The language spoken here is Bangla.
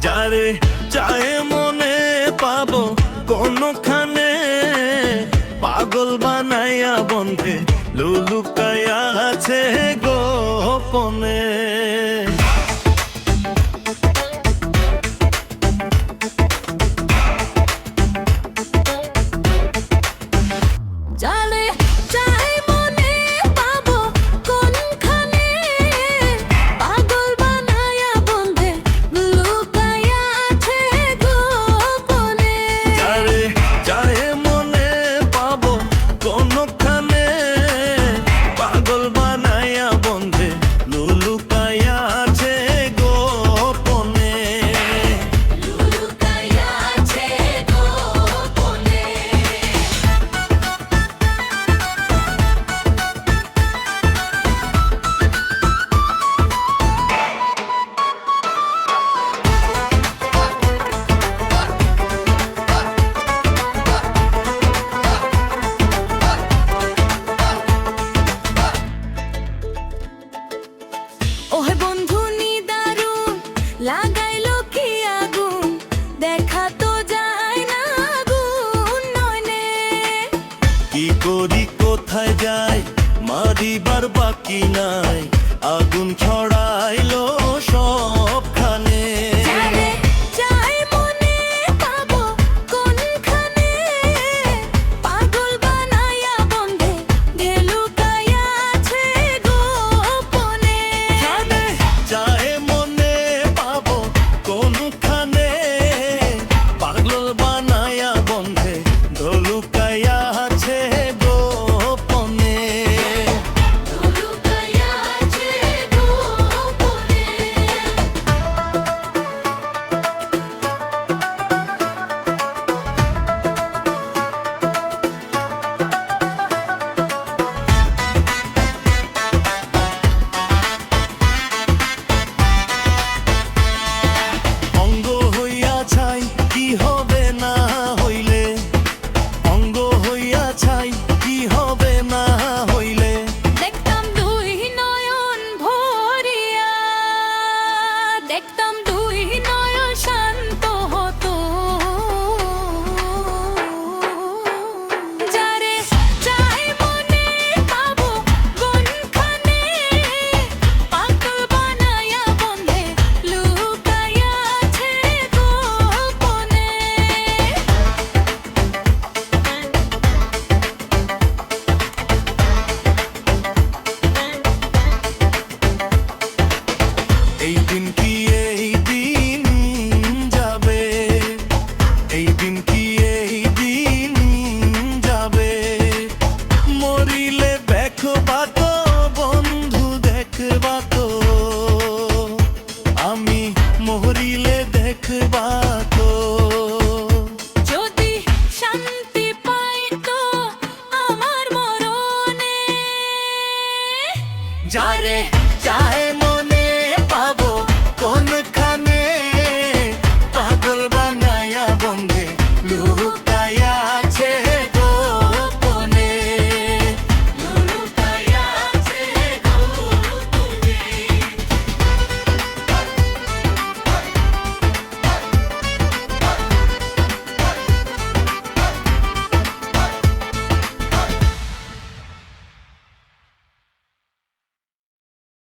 যারে চায়ে মনে পাবো কোনখানে, পাগল বানাইয়া বন্ধে লুলুকায়া আছে গোপনে। যারে চাই মনে পাবো কোনখানে, পাগল বানায়া বন্ধে লুকায়া আছে গোপনে। যারে চায়ে মনে পাবো কোনখানে, পাগল বানাইয়া বন্ধে লুলুকায়া আছে গোপনে। লুকায়া আছে গোপনে। ওহে বন্ধু নিদারুণ লাগাইলো কি আগুন, দেখা তো যায় না আগুন নয়নে। কি করি কোথায় যাই মারিবার বাকি নাই, আগুন